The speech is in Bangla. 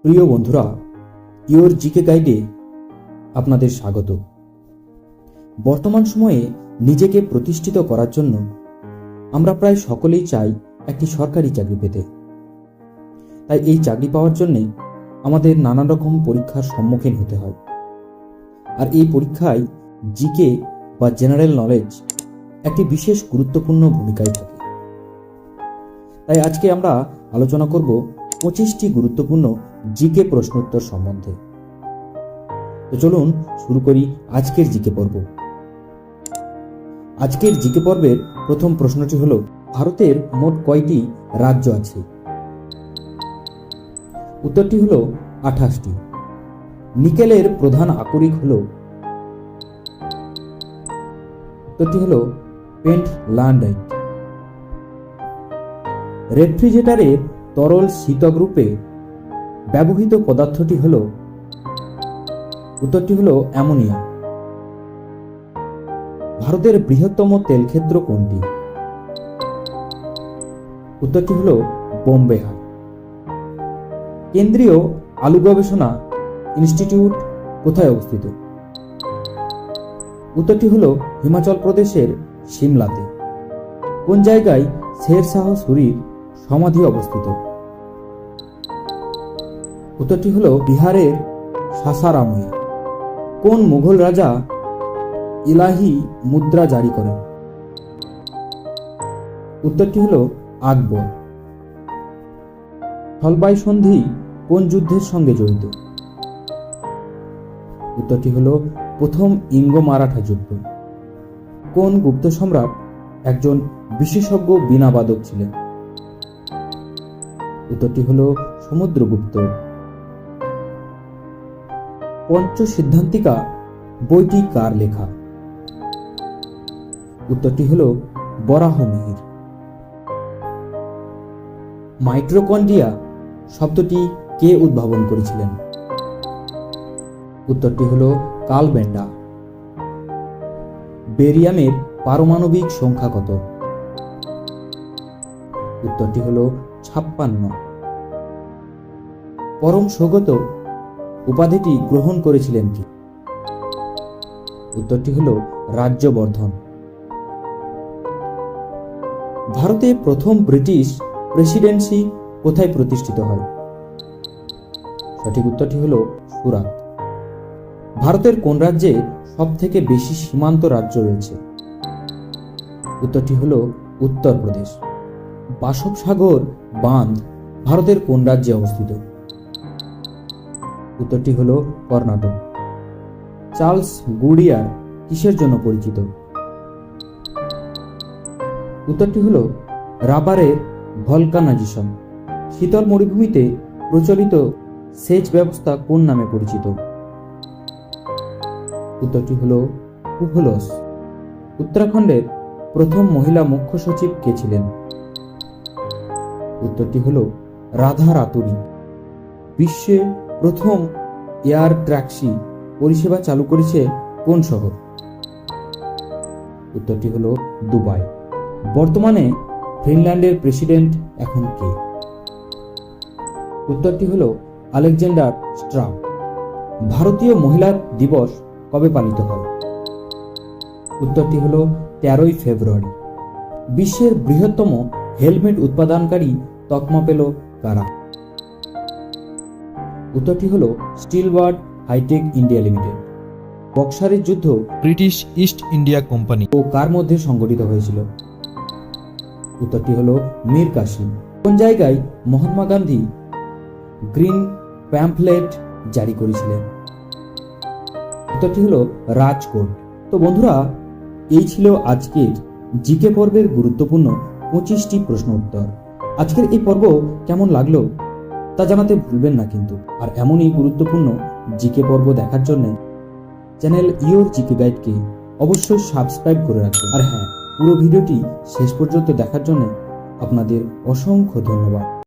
প্রিয় বন্ধুরা, ইওর জিকে গাইডে আপনাদের স্বাগত। বর্তমান সময়ে নিজেকে প্রতিষ্ঠিত করার জন্য আমরা প্রায় সকলেই চাই একটি সরকারি চাকরি পেতে। তাই এই চাকরি পাওয়ার জন্য আমাদের নানা রকম পরীক্ষার সম্মুখীন হতে হয়। আর এই পরীক্ষায় জিকে বা জেনারেল নলেজ একটি বিশেষ গুরুত্বপূর্ণ ভূমিকায় থাকে। তাই আজকে আমরা আলোচনা করব 25টি গুরুত্বপূর্ণ জিকে প্রশ্নোত্তর সম্বন্ধে। তো চলুন শুরু করি আজকের জিকে পর্ব। আজকের জিকে পর্বের প্রথম প্রশ্নটি হলো, ভারতের মোট কয়টি রাজ্য আছে? উত্তরটি হলো 28টি। নিকেলের প্রধান আকরিক হলো? উত্তরটি হলো পেন্টল্যান্ডাইট। রেফ্রিজারেটরের তরল শীতক রূপে ব্যবহৃত পদার্থটি হল? উত্তরটি হল অ্যামোনিয়া। ভারতের বৃহত্তম তেল ক্ষেত্র কোনটি? উত্তরটি হল বোম্বে হাট। কেন্দ্রীয় আলু গবেষণা ইনস্টিটিউট কোথায় অবস্থিত? উত্তরটি হল হিমাচল প্রদেশের সিমলাতে। কোন জায়গায় শের শাহ সুরির সমাধি অবস্থিত? উত্তরটি হল বিহারের সাসারামে। কোন মুঘল রাজা ইলাহি মুদ্রা জারি করেন? উত্তরটি হল আকবর। স্থলবাই সন্ধি কোন যুদ্ধের সঙ্গে জড়িত? উত্তরটি হল প্রথম ইঙ্গো মারাঠা যুদ্ধ। কোন গুপ্ত সম্রাট একজন বিশেষজ্ঞ বীণাবাদক ছিলেন? উত্তরটি হল সমুদ্রগুপ্ত। পঞ্চসিদ্ধান্তিকা বইটি কার লেখা? উত্তরটি হল বরাহমিহির। মাইটোকন্ড্রিয়া শব্দটি কে উদ্ভাবন করেছিলেন? উত্তরটি হল কার্ল বেন্ডা। বেরিয়ামের পারমাণবিক সংখ্যা কত? উত্তরটি হল 56। পরম সৌগত উপাধিটি গ্রহণ করেছিলেন কি? উত্তরটি হল রাজ্যবর্ধন। ভারতে প্রথম ব্রিটিশ প্রেসিডেন্সি কোথায় প্রতিষ্ঠিত হয়? সঠিক উত্তরটি হল সুরাত। ভারতের কোন রাজ্যে সবথেকে বেশি সীমান্ত রাজ্য রয়েছে? উত্তরটি হল উত্তরপ্রদেশ। বাসব সাগর বাঁধ ভারতের কোন রাজ্যে অবস্থিত? উত্তরটি হল কর্ণাটক। চার্লস গুডিয়ার কিসের জন্য পরিচিত? উত্তরটি হল রাবারের ভলকানাইজেশন। শীতল মরুভূমিতে প্রচলিত সেচ ব্যবস্থা কোন নামে পরিচিত? উত্তরটি হল কুভলস। উত্তরাখণ্ডের প্রথম মহিলা মুখ্য সচিব কে ছিলেন? উত্তরটি হল রাধা রাতুরি। বিশ্বে প্রথম এয়ার ট্যাক্সি পরিষেবা চালু করেছে কোন শহর? উত্তরটি হল দুবাই। বর্তমানে ফিনল্যান্ডের প্রেসিডেন্ট এখন কে? উত্তরটি হল আলেকজান্ডার স্ট্রাব। ভারতীয় মহিলা দিবস কবে পালিত হয়? উত্তরটি হল 13ই ফেব্রুয়ারি। বিশ্বের বৃহত্তম হেলমেট উৎপাদনকারী তকমা পেল কারা? উত্তরটি হল স্টিলবার্ড হাইটেক ইন্ডিয়া লিমিটেড। বক্সারের যুদ্ধ ব্রিটিশ ইস্ট ইন্ডিয়া কোম্পানি ও কার মধ্যে সংগঠিত হয়েছিল? উত্তরটি হল মীর কাসিম। কোন জায়গায় মহাত্মা গান্ধী গ্রিন প্যাম্পলেট জারি করেছিলেন? উত্তরটি হল রাজকোট। তো বন্ধুরা, এই ছিল আজকের জিকে পর্বের গুরুত্বপূর্ণ 25টি প্রশ্ন উত্তর। আজকের এই পর্ব কেমন লাগলো তা জানাতে ভুলবেন না কিন্তু। আর এমনই গুরুত্বপূর্ণ জিকে পর্ব দেখার জন্য চ্যানেল ইওর জিকে গাইডকে অবশ্যই সাবস্ক্রাইব করে রাখবেন। আর হ্যাঁ, পুরো ভিডিওটি শেষ পর্যন্ত দেখার জন্য আপনাদের অসংখ্য ধন্যবাদ।